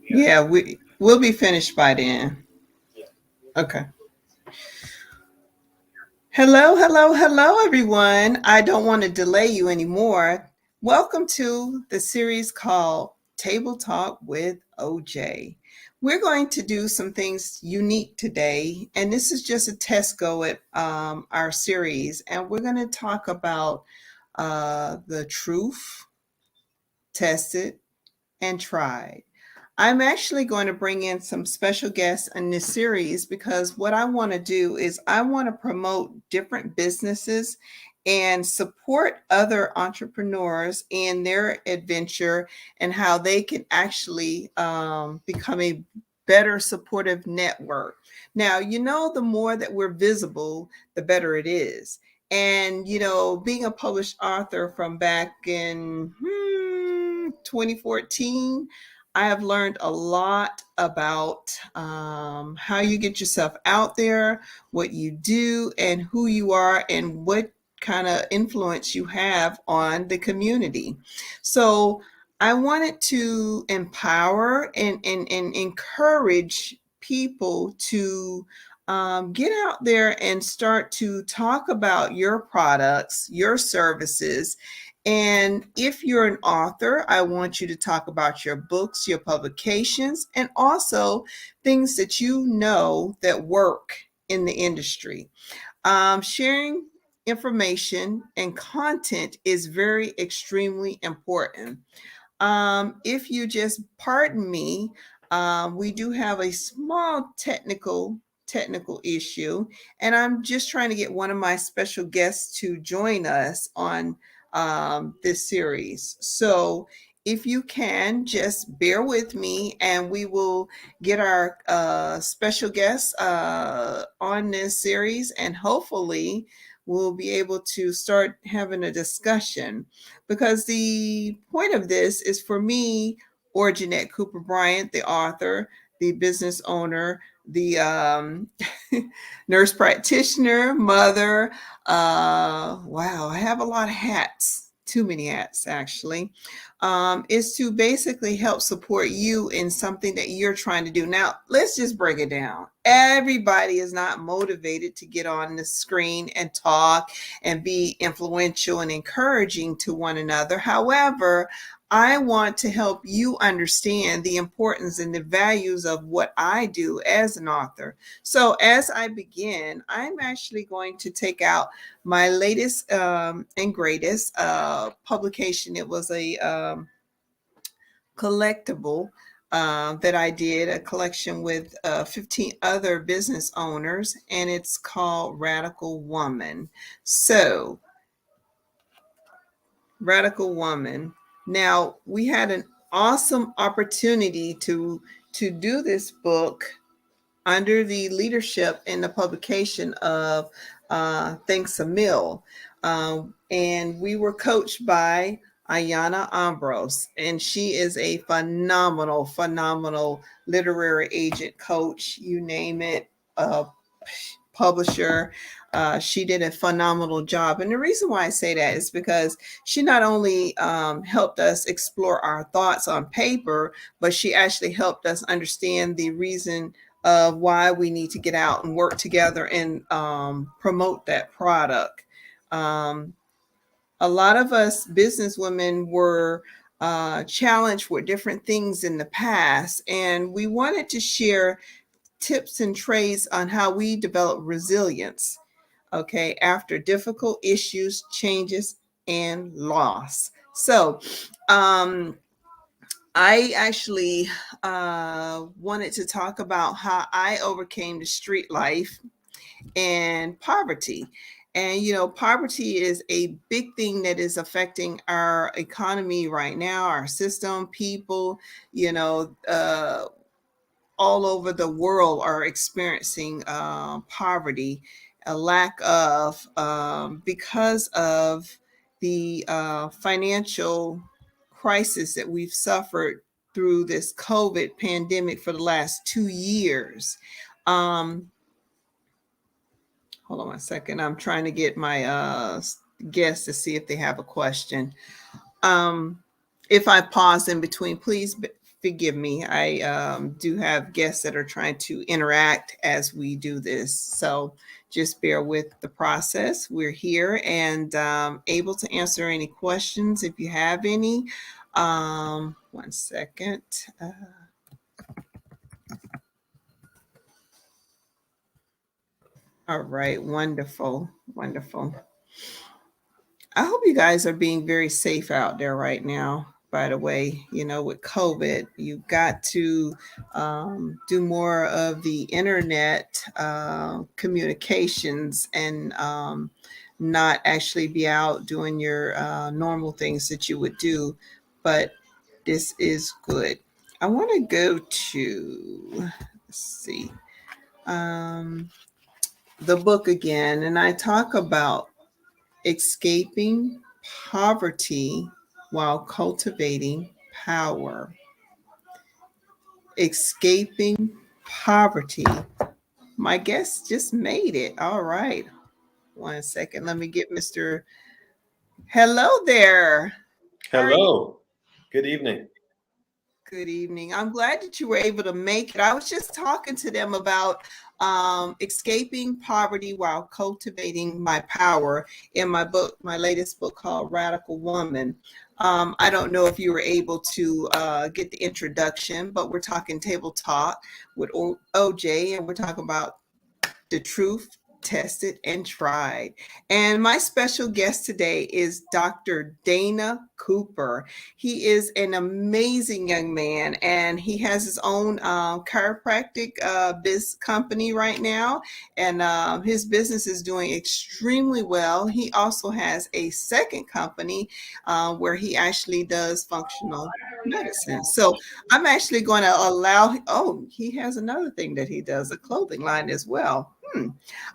Yeah, we'll be finished by then. Okay. Hello, hello, hello, everyone. I don't want to delay you anymore. Welcome to the series called Table Talk with Ojay. We're going to do some things unique today, and this is just a test go at our series. And we're going to talk about the truth, tested, and tried. I'm actually going to bring in some special guests in this series because what I want to do is I want to promote different businesses and support other entrepreneurs in their adventure and how they can actually become a better supportive network. Now, the more that we're visible, the better it is. And, being a published author from back in 2014, I have learned a lot about how you get yourself out there, what you do, and who you are, and what kind of influence you have on the community. So I wanted to empower and encourage people to get out there and start to talk about your products, your services, and if you're an author, I want you to talk about your books, your publications, and also things that you know that work in the industry. Sharing information and content is very extremely important. If you just pardon me, we do have a small technical issue, and I'm just trying to get one of my special guests to join us on this series. So if you can, just bear with me and we will get our special guests on this series, and hopefully we'll be able to start having a discussion, because the point of this is for me, or Jeanette Cooper Bryant, the author, the business owner, the nurse practitioner, mother. Wow, I have a lot of hats, too many hats actually. Is to basically help support you in something that you're trying to do. Now, let's just break it down. Everybody is not motivated to get on the screen and talk and be influential and encouraging to one another. However, I want to help you understand the importance and the values of what I do as an author. So as I begin, I'm actually going to take out my latest and greatest publication. It was a collectible that I did, a collection with 15 other business owners, and it's called Radical Woman. So, Radical Woman. Now, we had an awesome opportunity to do this book under the leadership and the publication of Thanks a Mill. And we were coached by Ayana Ambrose, and she is a phenomenal literary agent, coach, you name it, publisher. She did a phenomenal job. And the reason why I say that is because she not only helped us explore our thoughts on paper, but she actually helped us understand the reason of why we need to get out and work together and promote that product. A lot of us businesswomen were challenged with different things in the past, and we wanted to share tips and trades on how we develop resilience, okay, after difficult issues, changes, and loss. So, I actually wanted to talk about how I overcame the street life and poverty. And, poverty is a big thing that is affecting our economy right now, our system, people, all over the world are experiencing poverty, a lack of, because of the financial crisis that we've suffered through this COVID pandemic for the last 2 years. Hold on one second. I'm trying to get my guests to see if they have a question. Um, If I pause in between, please forgive me. I do have guests that are trying to interact as we do this. So just bear with the process. We're here and able to answer any questions if you have any. One second. All right, wonderful, wonderful. I hope you guys are being very safe out there right now. By the way, with COVID, you've got to do more of the internet communications and not actually be out doing your normal things that you would do. But this is good. I want to go to, let's see, the book again, and I talk about escaping poverty while cultivating power. Escaping poverty. My guest just made it. All right. 1 second. Let me get Mr. Hello there. How are you? Hello. Good evening. Good evening. I'm glad that you were able to make it. I was just talking to them about escaping poverty while cultivating my power in my book, my latest book called Radical Woman. I don't know if you were able to get the introduction, but we're talking table talk with Ojay, and we're talking about the truth tested and tried. And my special guest today is Dr. Dana Cooper. He is an amazing young man, and he has his own chiropractic biz company right now, and his business is doing extremely well. He also has a second company where he actually does functional medicine. So I'm actually going to allow, he has another thing that he does, a clothing line as well.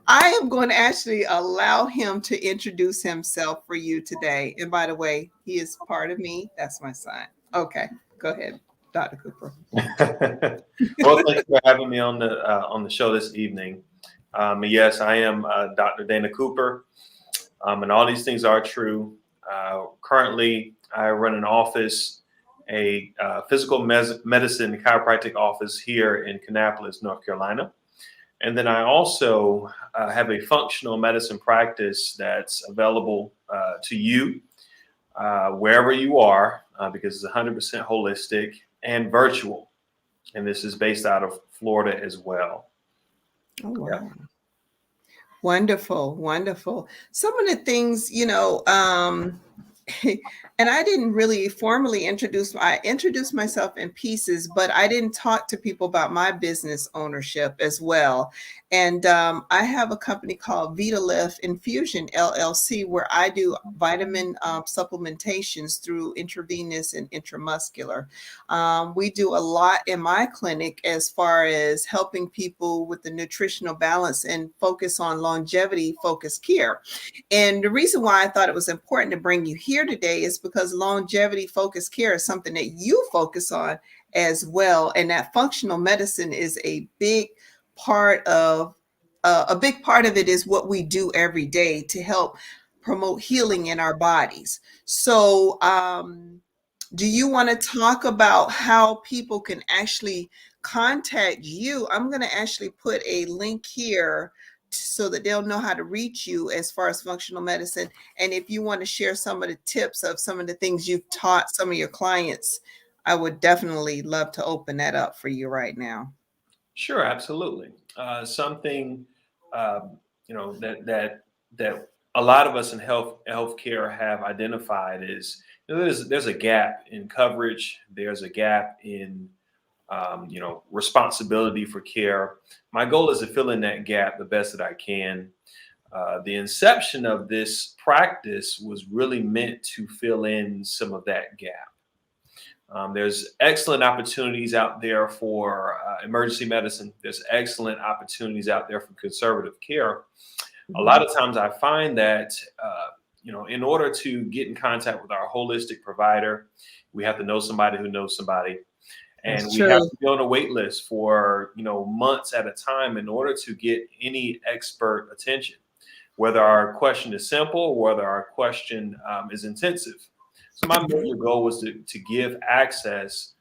I am going to actually allow him to introduce himself for you today. And by the way, he is part of me. That's my son. Okay, go ahead, Dr. Cooper. Well, thank you for having me on the show this evening. Yes, I am Dr. Dana Cooper, and all these things are true. Currently, I run an office, a physical medicine chiropractic office here in Kannapolis, North Carolina. And then I also have a functional medicine practice that's available to you wherever you are, because it's 100% holistic and virtual. And this is based out of Florida as well. Oh, wow. Yeah. Wonderful, wonderful. Some of the things, and I didn't really formally I introduced myself in pieces, but I didn't talk to people about my business ownership as well. And I have a company called Vitalift Infusion LLC, where I do vitamin supplementations through intravenous and intramuscular. We do a lot in my clinic as far as helping people with the nutritional balance and focus on longevity focused care. And the reason why I thought it was important to bring you here today is because longevity focused care is something that you focus on as well. And that functional medicine is a big part of it is what we do every day to help promote healing in our bodies. So do you want to talk about how people can actually contact you? I'm going to actually put a link here so that they'll know how to reach you as far as functional medicine. And if you want to share some of the tips of some of the things you've taught some of your clients, I would definitely love to open that up for you right now. Sure, absolutely. Something that a lot of us in healthcare have identified is there's a gap in coverage. There's a gap in responsibility for care. My goal is to fill in that gap the best that I can. The inception of this practice was really meant to fill in some of that gap. There's excellent opportunities out there for emergency medicine. There's excellent opportunities out there for conservative care. A lot of times I find that, in order to get in contact with our holistic provider, we have to know somebody who knows somebody. And we have to be on a wait list for, months at a time in order to get any expert attention, whether our question is simple or whether our question is intensive. So my major goal was to give access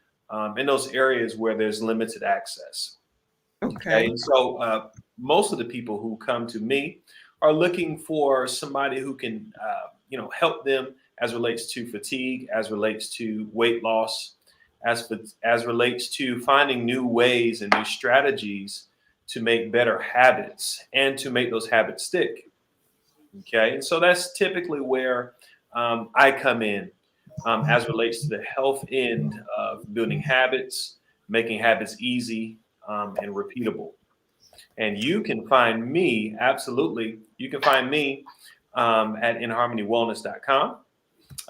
in those areas where there's limited access. Okay, Okay. and so most of the people who come to me are looking for somebody who can, help them as relates to fatigue, as relates to weight loss, as relates to finding new ways and new strategies to make better habits and to make those habits stick. Okay, and so that's typically where I come in as relates to the health end of building habits, making habits easy and repeatable. And you can find me, absolutely, you can find me at nharmonywellness.com.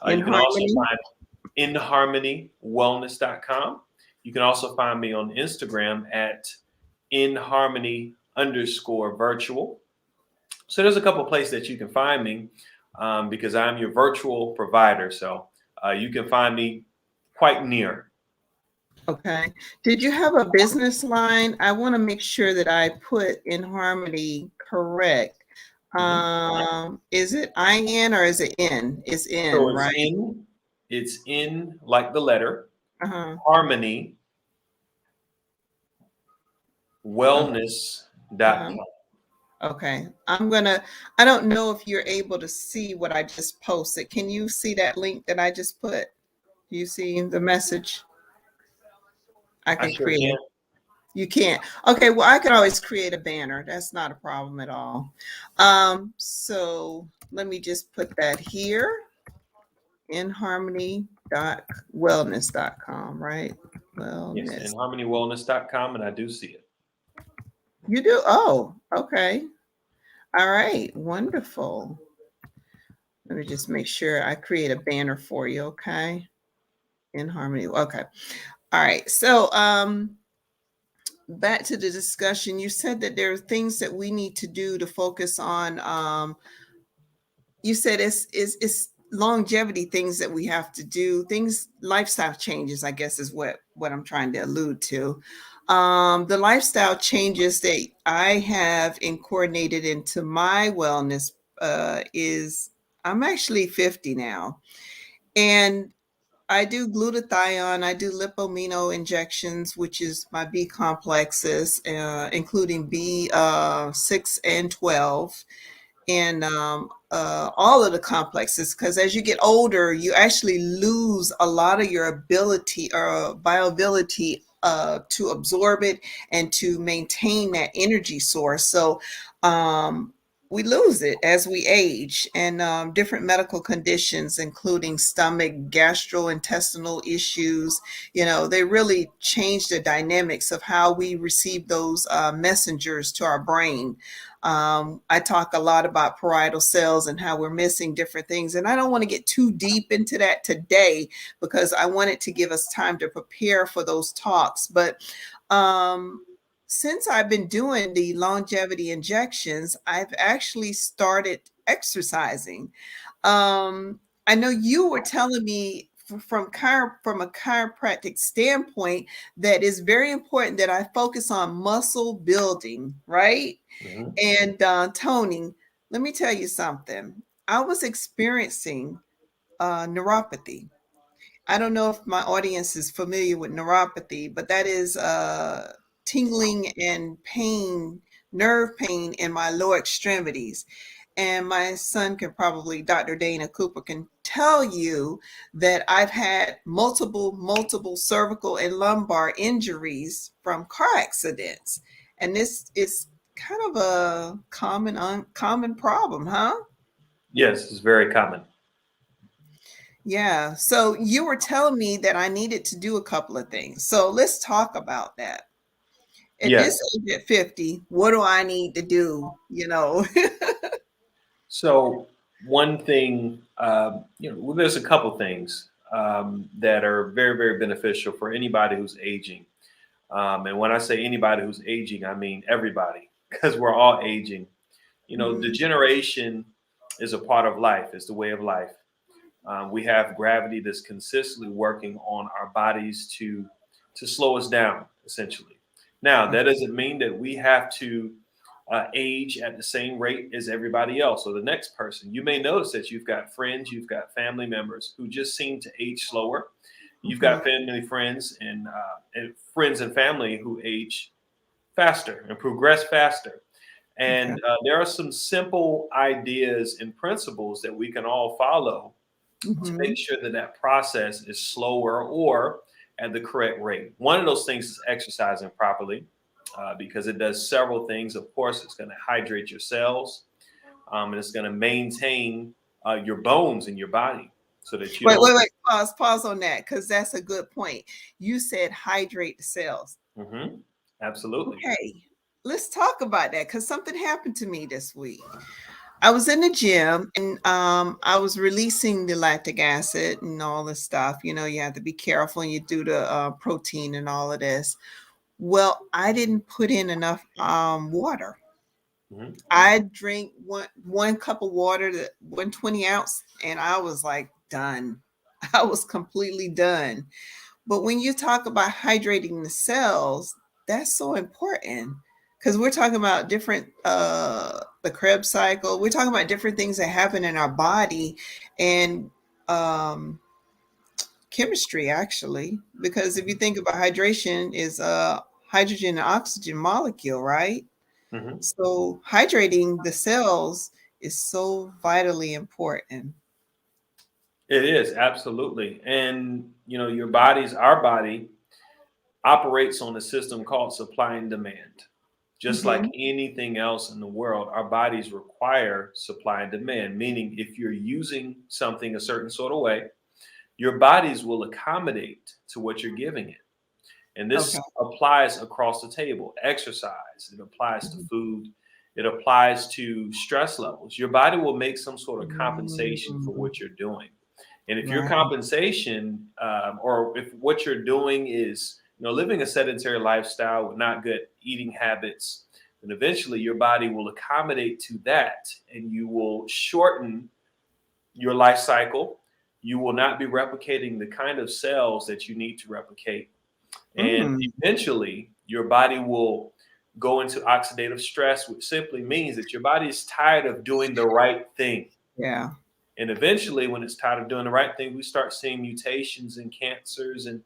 In You can also harmony. find nharmonywellness.com. You can also find me on Instagram at inharmony_virtual. So there's a couple of places that you can find me because I'm your virtual provider. So you can find me quite near. Okay. Did you have a business line? I want to make sure that I put In Harmony correct. Mhm. Is it IN or is it N? It's So N, right? it's in like the letter, Uh-huh. harmony Okay. wellness.com. Uh-huh. Okay. I don't know if you're able to see what I just posted. Can you see that link that I just put? Do you see the message? I I can sure create can. it. You can't. Okay, well, I can always create a banner. That's not a problem at all. So let me just put that here. Inharmony.wellness.com, right? Yes, Wellness. and harmonywellness.com, and I do see it. You do? Oh, okay. All right. Wonderful. Let me just make sure I create a banner for you, okay? In Harmony. Okay. All right. So back to the discussion. You said that there are things that we need to do to focus on. You said it's longevity things that we have to do, things, lifestyle changes, I guess is what I'm trying to allude to. The lifestyle changes that I have incorporated into my wellness is I'm actually 50 now, and I do glutathione, I do lipomino injections, which is my B complexes, including B 6 and 12, and all of the complexes, because as you get older you actually lose a lot of your ability or bioability to absorb it and to maintain that energy source. So we lose it as we age, and different medical conditions including stomach, gastrointestinal issues, they really change the dynamics of how we receive those messengers to our brain. I talk a lot about parietal cells and how we're missing different things. And I don't want to get too deep into that today because I wanted to give us time to prepare for those talks. But since I've been doing the longevity injections, I've actually started exercising. I know you were telling me from a chiropractic standpoint that it's very important that I focus on muscle building, right? Mhm. And Tony, let me tell you something. I was experiencing neuropathy. I don't know if my audience is familiar with neuropathy, but that is tingling and pain, nerve pain in my lower extremities. And my son can probably, Dr. Dana Cooper can tell you that I've had multiple cervical and lumbar injuries from car accidents. And this is kind of a common problem, huh? Yes, it's very common. Yeah. So you were telling me that I needed to do a couple of things. So let's talk about that. At this Yes. age at 50, what do I need to do? So one thing, well, there's a couple things that are very, very beneficial for anybody who's aging. And when I say anybody who's aging, I mean everybody, because we're all aging. Mhm. Degeneration is a part of life. It's the way of life. We have gravity that's consistently working on our bodies to slow us down, essentially. Now, that doesn't mean that we have to age at the same rate as everybody else or the next person. You may notice that you've got friends, you've got family members who just seem to age slower. You've got Mhm. family, and friends and family who age faster and progress faster. Okay. And there are some simple ideas and principles that we can all follow to make Mhm. sure that that process is slower or at the correct rate. One of those things is exercising properly because it does several things. Of course, it's going to hydrate your cells and it's going to maintain your bones in your body so that you Wait, don't. wait, wait. Pause on that because that's a good point. You said hydrate the cells. Mhm. Absolutely. Okay, let's talk about that because something happened to me this week. I was in the gym and I was releasing the lactic acid and all this stuff. You know, you have to be careful and you do the protein and all of this. Well, I didn't put in enough water. Mhm. I drank one cup of water, that 120 ounce, and I was like done. I was completely done. But when you talk about hydrating the cells, that's so important because we're talking about different the Krebs cycle. We're talking about different things that happen in our body and um chemistry actually. Because if you think about hydration is hydrogen and oxygen molecule, right? Mhm. So hydrating the cells is so vitally important. It is absolutely, and our body operates on a system called supply and demand. Just like Hmm. anything else in the world, our bodies require supply and demand, meaning if you're using something a certain sort of way, your bodies will accommodate to what you're giving it. And Okay. this applies across the table. Exercise, it applies to Mhm. food, it applies to stress levels. Your body will make some sort of compensation for Mm, what you're doing. And if your right. compensation, or if what you're doing is, living a sedentary lifestyle with not good eating habits, then eventually your body will accommodate to that, and you will shorten your life cycle. You will not be replicating the kind of cells that you need to replicate, and Mm, eventually your body will go into oxidative stress, which simply means that your body is tired of doing the right thing. yeah. And eventually, when it's tired of doing the right thing, we start seeing mutations and cancers and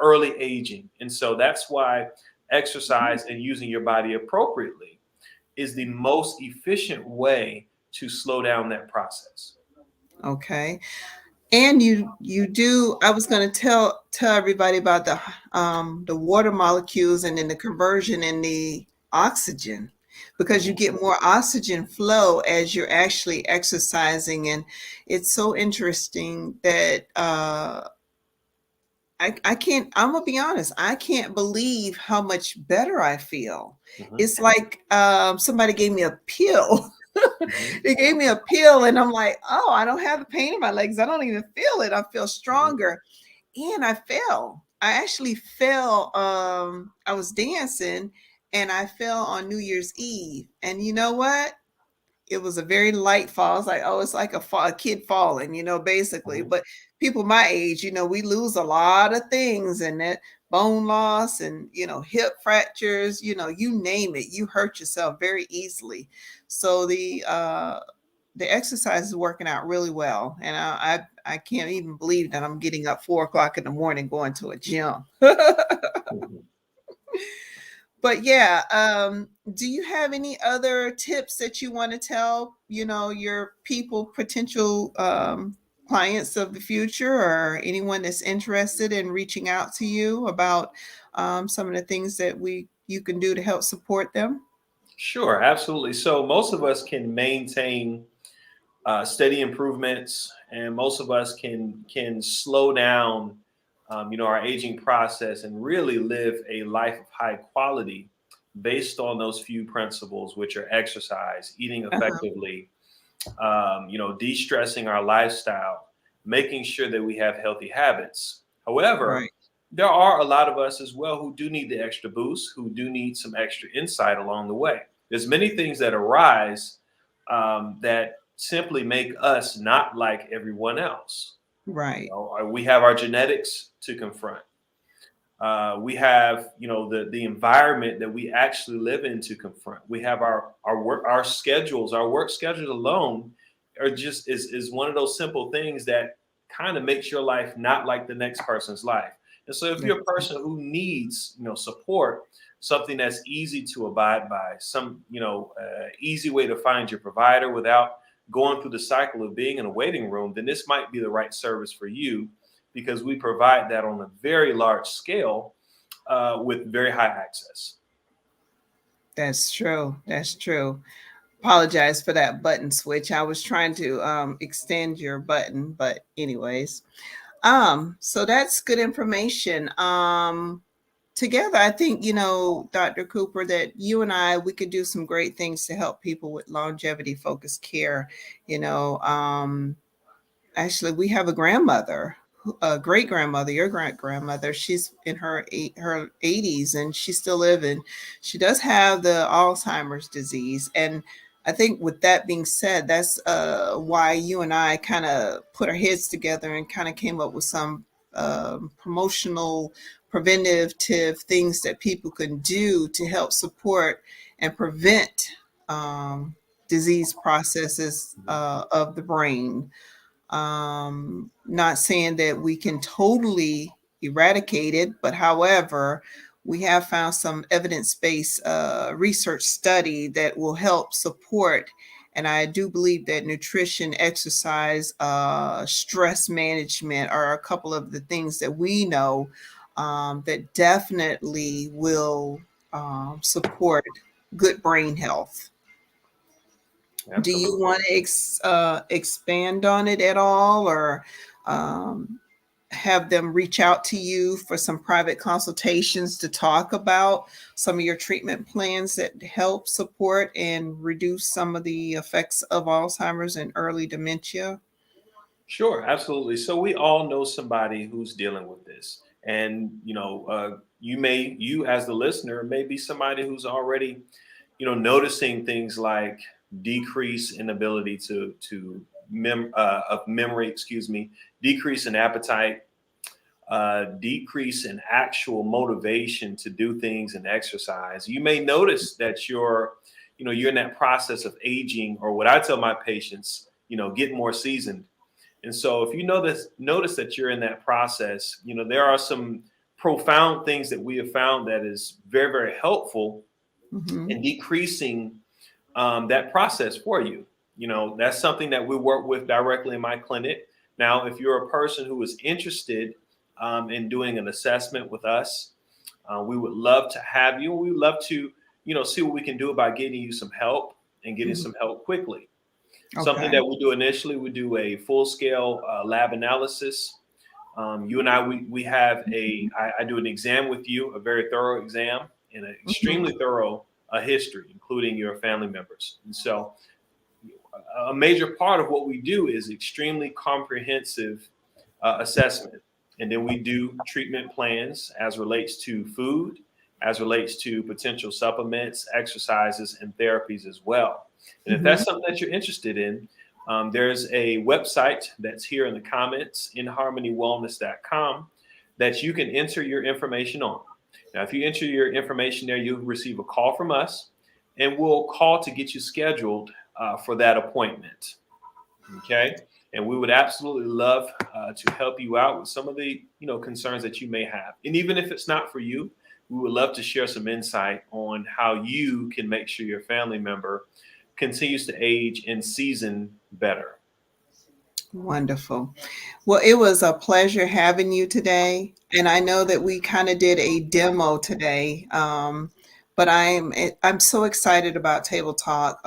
early aging. And so that's why exercise and using your body appropriately is the most efficient way to slow down that process. Okay. And you do, I was going to tell everybody about the water molecules and then the conversion in the oxygen because you Mhm. get more oxygen flow as you're actually exercising. And it's so interesting that I can't, I'm gonna be honest, I can't believe how much better I feel. Mhm. It's like somebody gave me a pill. Mhm. They gave me a pill, and I'm like, oh, I don't have the pain in my legs. I don't even feel it. I feel Mhm. stronger. And I fell. I actually fell. I was dancing and I fell on New Year's Eve. And you know what? It was a very light fall. It's like, oh, it's like a kid falling, basically. Mhm. But people my age, we lose a lot of things and that bone loss and, hip fractures, you name it, you hurt yourself very easily. So the exercise is working out really well. And I can't even believe that I'm getting up 4 o'clock in the morning going to a gym. Mhm. But yeah, do you have any other tips that you want to tell, your people, potential clients of the future, or anyone that's interested in reaching out to you about some of the things that you can do to help support them? Sure, absolutely. So most of us can maintain steady improvements, and most of us can slow down, our aging process and really live a life of high quality based on those few principles, which are exercise, eating Uh-huh. effectively, de-stressing our lifestyle, making sure that we have healthy habits. However, Right. there are a lot of us as well who do need the extra boost, who do need some extra insight along the way. There's many things that arise that simply make us not like everyone else. Right. We have our genetics to confront. We have, the environment that we actually live in to confront. We have our schedules, our work schedules alone are just is one of those simple things that kind of makes your life not like the next person's life. And so if you're a person who needs, support, something that's easy to abide by, some, easy way to find your provider without going through the cycle of being in a waiting room, then this might be the right service for you, because we provide that on a very large scale with very high access. That's true. That's true. Apologize for that button switch. I was trying to extend your button, but anyways. So that's good information. Together, I think, Dr. Cooper, that you and we could do some great things to help people with longevity focused care. Actually, we have a great grandmother, your great grandmother. She's in her 80s and she's still living. She does have the Alzheimer's disease. And I think with that being said, that's why you and I kind of put our heads together and kind of came up with some promotional preventative things that people can do to help support and prevent disease processes of the brain. Not saying that we can totally eradicate it, but however, we have found some evidence-based research study that will help support. And I do believe that nutrition, exercise, stress management are a couple of the things that we know that definitely will support good brain health. Absolutely. Do you want to expand on it at all, or have them reach out to you for some private consultations to talk about some of your treatment plans that help support and reduce some of the effects of Alzheimer's and early dementia? Sure, absolutely. So we all know somebody who's dealing with this, and you as the listener may be somebody who's already, noticing things like decrease in ability of memory, decrease in appetite, decrease in actual motivation to do things and exercise. You may notice that you're in that process of aging, or what I tell my patients, get more seasoned. And so if you notice that you're in that process, there are some profound things that we have found that is very, very helpful in decreasing that process for you. That's something that we work with directly in my clinic. Now, if you're a person who is interested in doing an assessment with us, we would love to have you. We would love to, see what we can do about getting you some help and getting some help quickly. Okay. Something that we do initially, we do a full-scale lab analysis. You and we have I do an exam with you, a very thorough exam, and an extremely thorough history, including your family members. And so a major part of what we do is extremely comprehensive assessment. And then we do treatment plans as relates to food, as relates to potential supplements, exercises, and therapies as well. And if that's something that you're interested in, there's a website that's here in the comments, nharmonywellness.com, that you can enter your information on. Now, if you enter your information there, you'll receive a call from us, and we'll call to get you scheduled for that appointment. Okay. And we would absolutely love to help you out with some of the, concerns that you may have. And even if it's not for you, we would love to share some insight on how you can make sure your family member continues to age and season better. Wonderful. Well, it was a pleasure having you today. And I know that we kind of did a demo today, but I'm so excited about Table Talk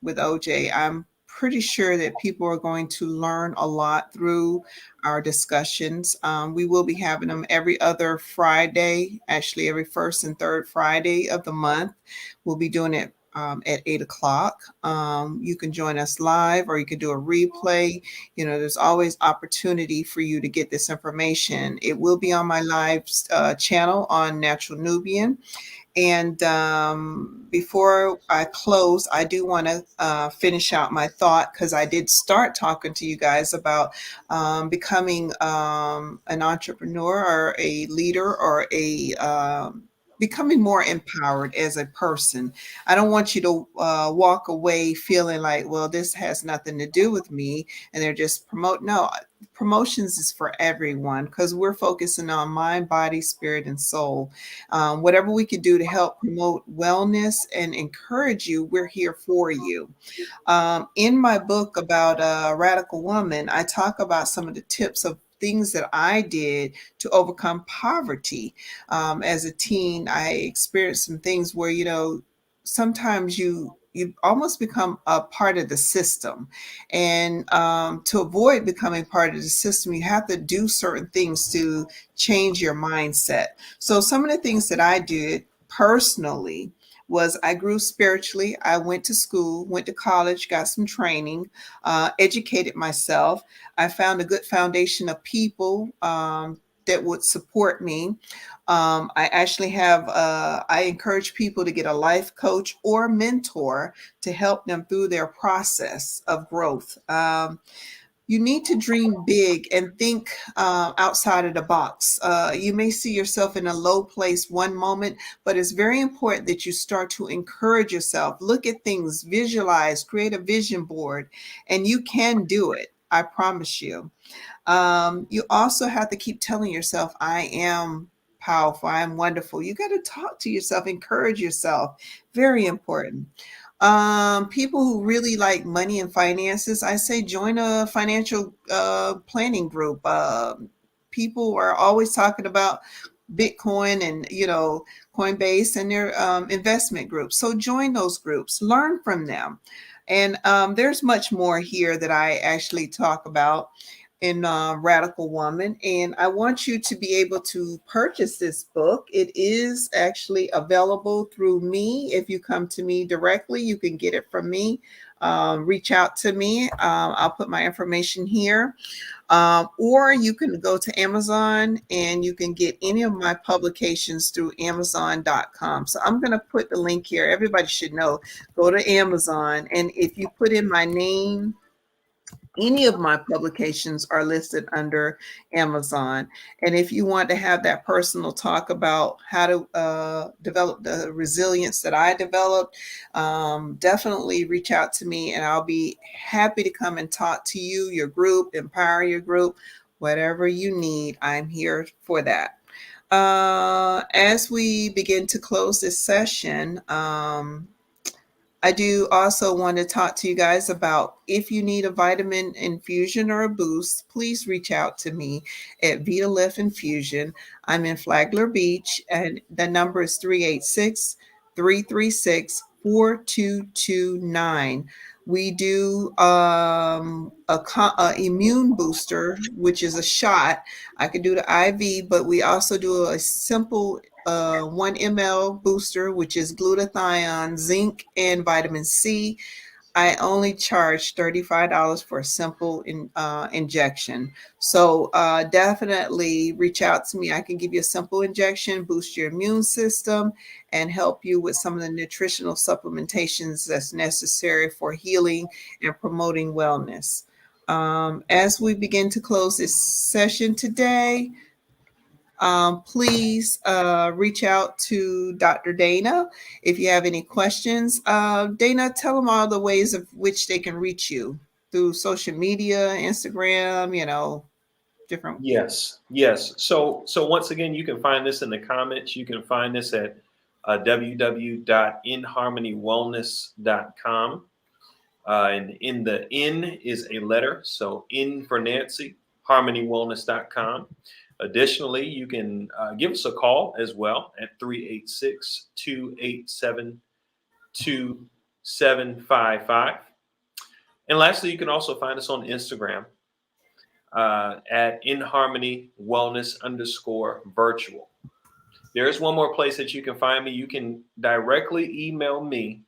with Ojay. I'm pretty sure that people are going to learn a lot through our discussions. We will be having them every other Friday, actually every first and third Friday of the month. We'll be doing it at 8:00. You can join us live, or you can do a replay. There's always opportunity for you to get this information. It will be on my live channel on Natural Nubian. And before I close, I do want to finish out my thought, because I did start talking to you guys about becoming an entrepreneur or a leader or a becoming more empowered as a person. I don't want you to walk away feeling like, well, this has nothing to do with me and they're just promote. No, promotions is for everyone, because we're focusing on mind, body, spirit, and soul. Whatever we can do to help promote wellness and encourage you, we're here for you. In my book about a radical woman, I talk about some of the tips of things that I did to overcome poverty. As a teen, I experienced some things where, sometimes you almost become a part of the system. And to avoid becoming part of the system, you have to do certain things to change your mindset. So some of the things that I did personally was I grew spiritually. I went to school, went to college, got some training, educated myself. I found a good foundation of people that would support me. I actually have, I encourage people to get a life coach or mentor to help them through their process of growth. You need to dream big and think outside of the box. You may see yourself in a low place one moment, but it's very important that you start to encourage yourself. Look at things, visualize, create a vision board, and you can do it. I promise you. You also have to keep telling yourself, I am powerful, I am wonderful. You got to talk to yourself, encourage yourself. Very important. People who really like money and finances, I say join a financial planning group. People are always talking about Bitcoin and, Coinbase and their investment groups. So join those groups, learn from them. And there's much more here that I actually talk about in Radical Woman. And I want you to be able to purchase this book. It is actually available through me. If you come to me directly, you can get it from me. Reach out to me. I'll put my information here. Or you can go to Amazon and you can get any of my publications through Amazon.com. So I'm going to put the link here. Everybody should know. Go to Amazon, and if you put in my name, any of my publications are listed under Amazon. And if you want to have that personal talk about how to develop the resilience that I developed, definitely reach out to me and I'll be happy to come and talk to you, your group, empower your group, whatever you need. I'm here for that. As we begin to close this session, I do also want to talk to you guys about, if you need a vitamin infusion or a boost, please reach out to me at Vitalift Infusion. I'm in Flagler Beach, and the number is 386-336-4229. We do a immune booster, which is a shot. I could do the IV, but we also do a simple 1 ml booster, which is glutathione, zinc, and vitamin C. I only charge $35 for a simple injection. So definitely reach out to me. I can give you a simple injection, boost your immune system, and help you with some of the nutritional supplementations that's necessary for healing and promoting wellness. As we begin to close this session today, please reach out to Dr. Dana if you have any questions. Dana, tell them all the ways of which they can reach you through social media, Instagram, different. Yes, yes. So once again, you can find this in the comments. You can find this at www.nharmonywellness.com. And in the N is a letter, so N for Nancy, harmonywellness.com. Additionally, you can give us a call as well at 386-287-2755. And lastly, you can also find us on Instagram at nharmonywellness_virtual. There is one more place that you can find me. You can directly email me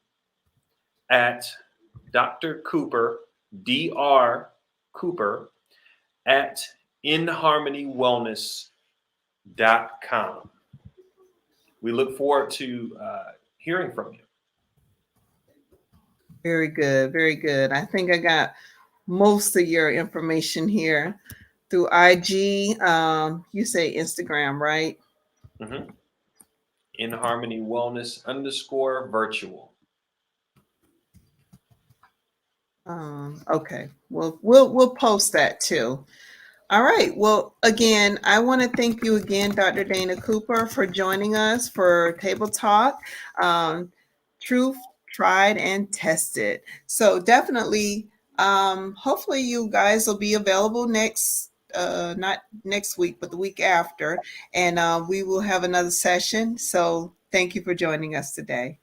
at Dr. Cooper, Dr. Cooper, at nharmonywellness.com. we look forward to hearing from you. Very good. Very good. I think I got most of your information here through IG. You say Instagram, right? Mm-hmm. nharmonywellness _ virtual. Okay. We'll post that too. All right. Well, again, I want to thank you again, Dr. Dana Cooper, for joining us for Table Talk. Truth, tried, and tested. So definitely, hopefully you guys will be available not next week, but the week after. And we will have another session. So thank you for joining us today.